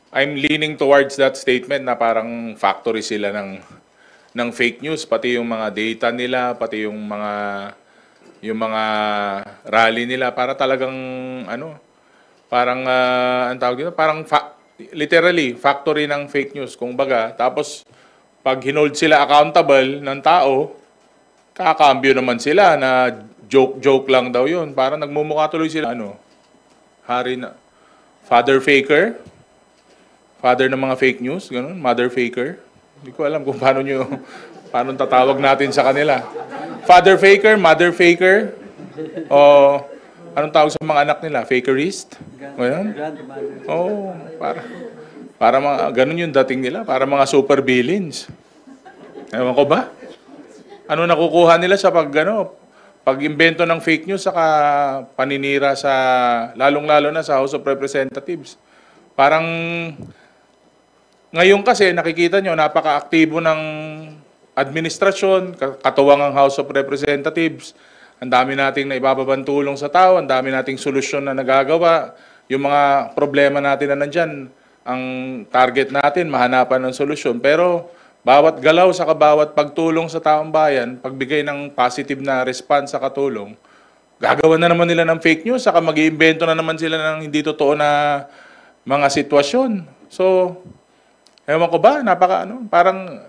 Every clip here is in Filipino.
I'm leaning towards that statement na parang factory sila ng fake news, pati yung mga data nila, pati yung mga rally nila para talagang ano, parang ang tawag dito, parang literally factory ng fake news kung baga. Tapos pag hinold sila accountable ng tao, kakambyo naman sila na joke lang daw yun. Parang nagmumukha tuloy sila ano, hari na father faker, father ng mga fake news, ganun, mother faker. Hindi ko alam kung paano tatawag natin sa kanila. Father faker, mother faker, o anong tawag sa mga anak nila? Fakerist? Ganun? Oh, para mga, ganun yung dating nila, para mga super villains. Ewan ko ba? Ano nakukuha nila sa pag-imbento ng fake news saka paninira sa, lalong-lalo na sa House of Representatives. Parang, ngayon kasi nakikita nyo, napaka-aktibo ng administrasyon, katuwang ang House of Representatives. Ang dami nating naibababang tulong sa tao, ang dami nating solusyon na nagagawa. Yung mga problema natin na nandyan, ang target natin, mahanapan ng solusyon. Pero bawat galaw sa bawat pagtulong sa taong bayan, pagbigay ng positive na response sa katulong, gagawa na naman nila ng fake news, saka mag-iimbento na naman sila ng hindi totoo na mga sitwasyon. So, ewan ko ba, parang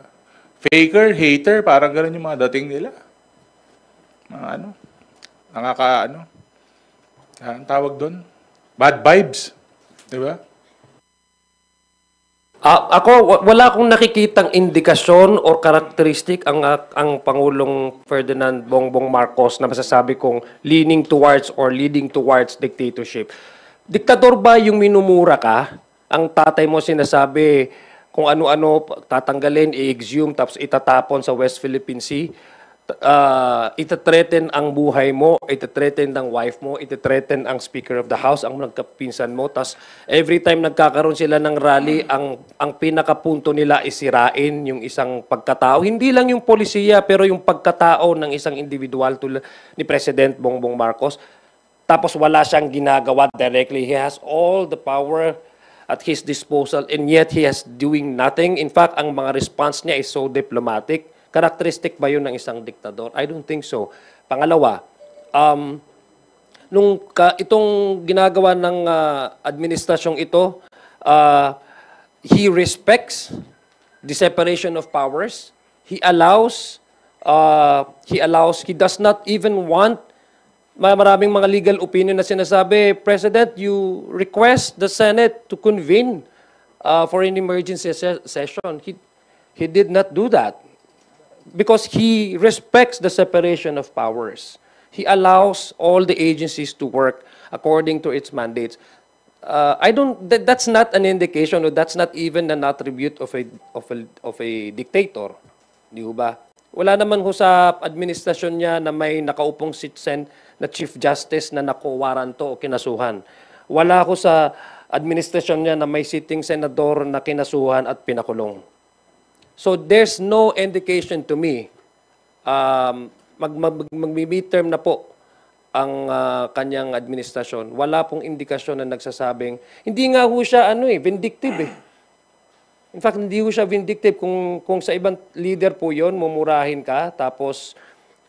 faker, hater, parang gano'n yung mga dating nila. Mga ang tawag doon? Bad vibes. Di ba? Ako, wala akong nakikitang indikasyon or karakteristik ang Pangulong Ferdinand Bongbong Marcos na masasabi kong leaning towards or leading towards dictatorship. Diktador ba yung minumura ka? Ang tatay mo sinasabi kung ano-ano tatanggalin, i-exhume, tapos itatapon sa West Philippine Sea. Itathreaten ang buhay mo, itathreaten ang wife mo, itathreaten ang Speaker of the House, ang nagkapinsan mo. Tapos every time nagkakaroon sila ng rally, ang pinakapunto nila isirain yung isang pagkatao. Hindi lang yung polisiya, pero yung pagkatao ng isang individual tulad ni President Bongbong Marcos. Tapos wala siyang ginagawa directly. He has all the power at his disposal and yet he has doing nothing. In fact, ang mga response niya is so diplomatic. Characteristic ba yun ng isang diktador? I don't think so. Pangalawa, itong ginagawa ng administrasyong ito, he respects the separation of powers. He does not even want, maraming mga legal opinion na sinasabi, President, you request the Senate to convene for an emergency session. He did not do that. Because he respects the separation of powers. He allows all the agencies to work according to its mandates. That's not an indication, or that's not even an attribute of a dictator. Di ba? Wala naman ho sa administrasyon niya na may nakaupong citizen na Chief Justice na nakuwaranto o kinasuhan. Wala ho sa administrasyon niya na may sitting senador na kinasuhan at pinakulong. So there's no indication to me, mag-midterm na po ang kanyang administrasyon. Wala pong indikasyon na nagsasabing, hindi nga ho siya vindictive eh. In fact, hindi ho siya vindictive. Kung sa ibang leader po yon, mumurahin ka, tapos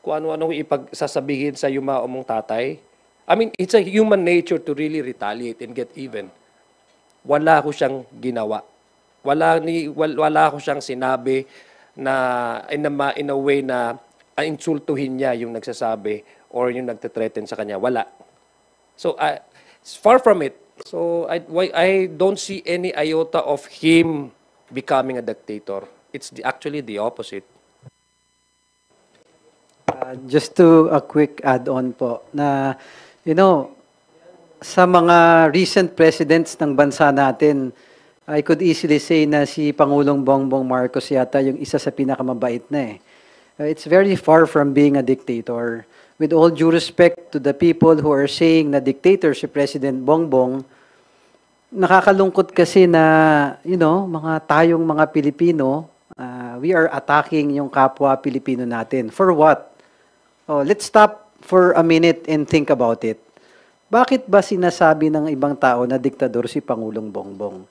kung ano-ano ipagsasabihin sa yuma o mong tatay. I mean, it's a human nature to really retaliate and get even. Wala ho siyang ginawa. Wala ko siyang sinabi na in a way na insultuhin niya yung nagsasabi or yung nagte-threaten sa kanya. Wala. So, far from it. So, I don't see any iota of him becoming a dictator. It's actually the opposite. Just to a quick add-on po na, sa mga recent presidents ng bansa natin, I could easily say na si Pangulong Bongbong Marcos yata yung isa sa pinakamabait na eh. It's very far from being a dictator. With all due respect to the people who are saying na dictator si President Bongbong, nakakalungkot kasi na, tayong mga Pilipino, we are attacking yung kapwa Pilipino natin. For what? Let's stop for a minute and think about it. Bakit ba sinasabi ng ibang tao na diktador si Pangulong Bongbong?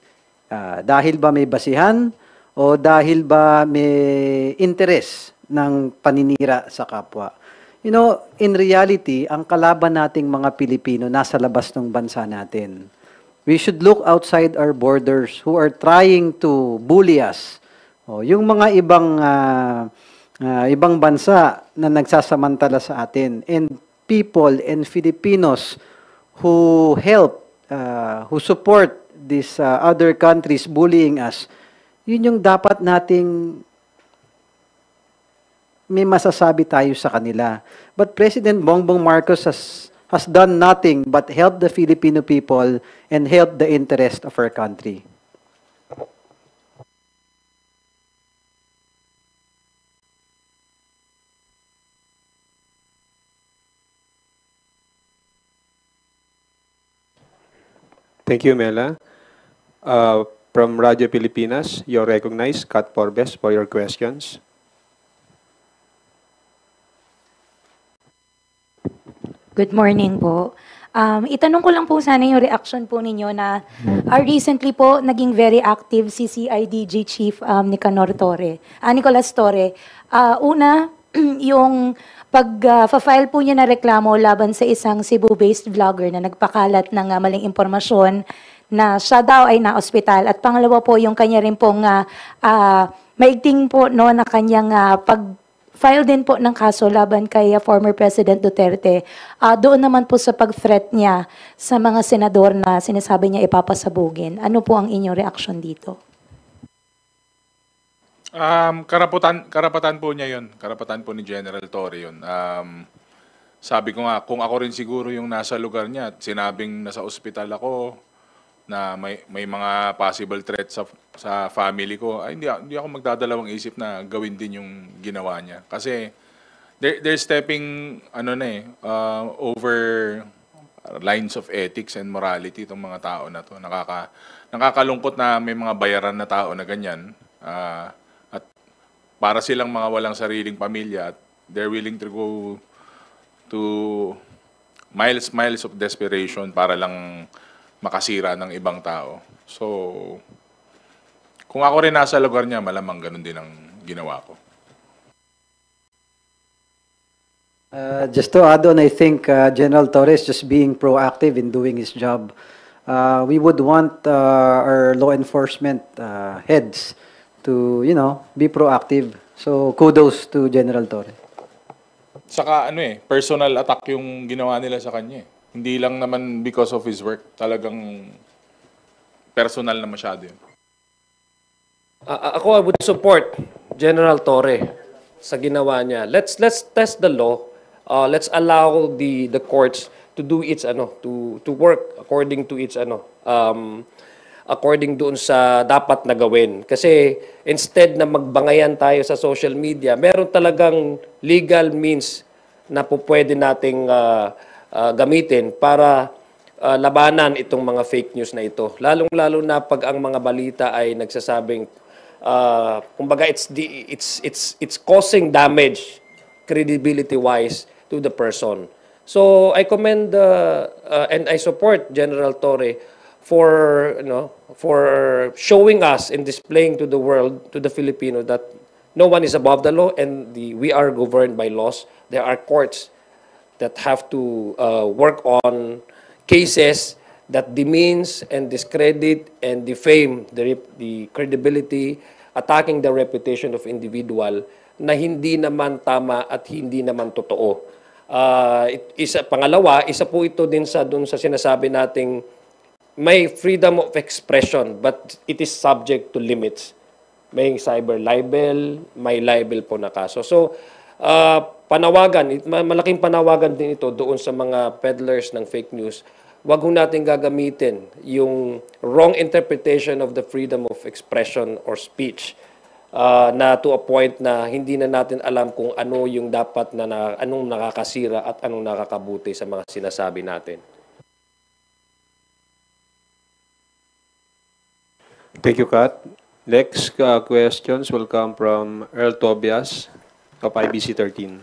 Dahil ba may basihan o dahil ba may interes ng paninira sa kapwa? You know, in reality, ang kalaban nating mga Pilipino nasa labas ng bansa natin. We should look outside our borders who are trying to bully us. Yung mga ibang bansa na nagsasamantala sa atin, and people and Filipinos who help, who support these other countries bullying us, yun yung dapat nating may masasabi tayo sa kanila. But President Bongbong Marcos has done nothing but help the Filipino people and help the interest of our country. Thank you, Mela. From Radio Pilipinas, you're recognized, Kat Porbes, for your questions. Good morning po. Itanong ko lang po sana yung reaction po ninyo na recently po naging very active si CIDG Chief Nicanor Torre, Nicolas Torre. Una, yung pag-file po niya na reklamo laban sa isang Cebu-based vlogger na nagpakalat ng maling impormasyon na siya daw ay na-ospital. At pangalawa po yung kanya rin pong maigting po no, na kanyang pag-file din po ng kaso laban kay former President Duterte. Doon naman po sa pag-threat niya sa mga senador na sinasabi niya ipapasabugin. Ano po ang inyong reaction dito? Karapatan po niya yun. Karapatan po ni General Torre yun. Sabi ko nga, kung ako rin siguro yung nasa lugar niya at sinabing nasa ospital ako, na may mga possible threats sa family ko, ay hindi ako magdadalawang isip na gawin din yung ginawa niya. Kasi they're stepping over lines of ethics and morality itong mga tao na to. Nakakalungkot na may mga bayaran na tao na ganyan. At para silang mga walang sariling pamilya at they're willing to go to miles of desperation para lang makasira ng ibang tao. So, kung ako rin nasa lugar niya, malamang ganun din ang ginawa ko. Just to add on, I think General Torres just being proactive in doing his job. We would want our law enforcement heads to, be proactive. So, kudos to General Torres. Saka personal attack yung ginawa nila sa kanya. Hindi lang naman because of his work. Talagang personal na masyado yun. Ako, I would support General Torre sa ginawa niya. Let's test the law. Let's allow the courts to do its to work according to its according doon sa dapat na gawin. Kasi instead na magbangayan tayo sa social media, meron talagang legal means na pwede nating gamitin para labanan itong mga fake news na ito. Lalong-lalo na pag ang mga balita ay nagsasabing kumbaga it's causing damage credibility-wise to the person. So I commend and I support General Torre for showing us and displaying to the world, to the Filipino, that no one is above the law and we are governed by laws. There are courts that have to work on cases that demeans and discredit and defame the credibility, attacking the reputation of individual na hindi naman tama at hindi naman totoo. Pangalawa, isa po ito din dun sa sinasabi nating may freedom of expression but it is subject to limits. May cyber libel, may libel po na kaso. So, panawagan, malaking panawagan din ito doon sa mga peddlers ng fake news. Huwag natin gagamitin yung wrong interpretation of the freedom of expression or speech na to a point na hindi na natin alam kung ano yung dapat anong nakakasira at anong nakakabuti sa mga sinasabi natin. Thank you, Kat. Next questions will come from Earl Tobias of IBC 13.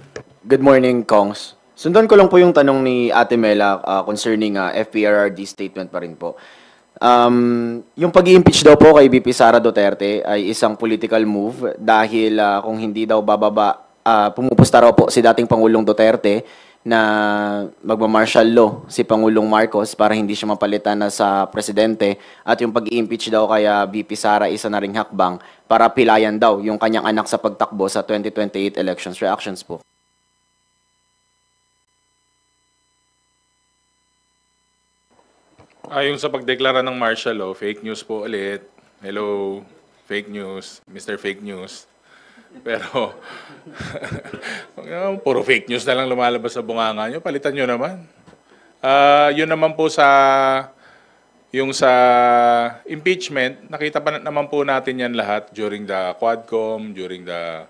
Good morning, Kongs. Sundan ko lang po yung tanong ni Ate Mela concerning FPRRD statement pa rin po. Yung pag-i-impeach daw po kay VP Sara Duterte ay isang political move dahil kung hindi daw bababa, pumupusta raw po si dating Pangulong Duterte na magma-martial law si Pangulong Marcos para hindi siya mapalitan na sa presidente, at yung pag-i-impeach daw kay VP Sara isa na ring hakbang para pilayan daw yung kanyang anak sa pagtakbo sa 2028 elections. Reactions po. Yung sa pagdeklara ng martial law, fake news po ulit. Hello, fake news, Mr. Fake News. Pero, puro fake news na lang lumalabas sa bunganga nyo. Palitan nyo naman. Yun naman po yung sa impeachment, nakita pa naman po natin yan lahat during the Quadcom, during the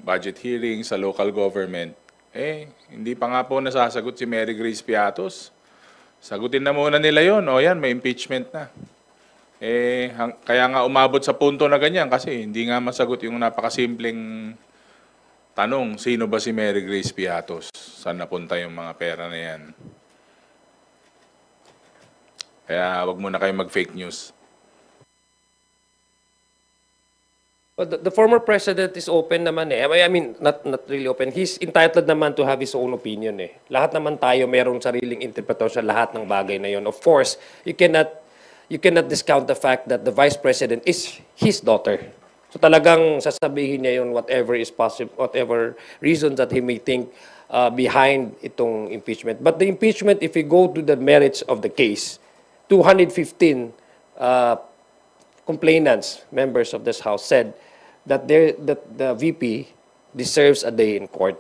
budget hearing sa local government. Hindi pa nga po nasasagot si Mary Grace Piatos. Sagutin na muna nila yon. O yan, may impeachment na. Kaya nga umabot sa punto na ganyan kasi hindi nga masagot yung napakasimpleng tanong, sino ba si Mary Grace Piatos? Saan napunta yung mga pera na yan? Kaya wag muna kayo mag-fake news. But the former president is open naman eh. I mean, not really open. He's entitled naman to have his own opinion eh. Lahat naman tayo mayroong sariling interpretasyon sa lahat ng bagay na yon. Of course, you cannot discount the fact that the vice president is his daughter. So talagang sasabihin niya yun whatever is possible, whatever reasons that he may think behind itong impeachment. But the impeachment, if we go to the merits of the case, 215 complainants, members of this House, said that the VP deserves a day in court.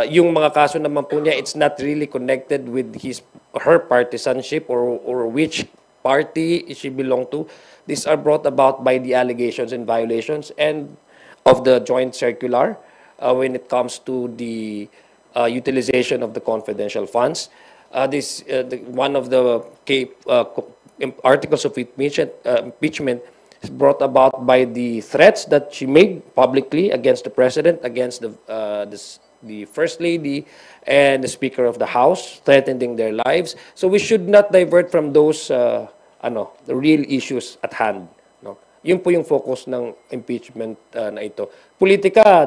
Yung mga kaso naman po niya, it's not really connected with her partisanship or which party she belong to. These are brought about by the allegations and violations and of the joint circular when it comes to the utilization of the confidential funds. One of the articles of impeachment is brought about by the threats that she made publicly against the president, against the first lady, and the speaker of the house, threatening their lives. So we should not divert from those the real issues at hand. No? Yun po yung focus ng impeachment na ito. Politika.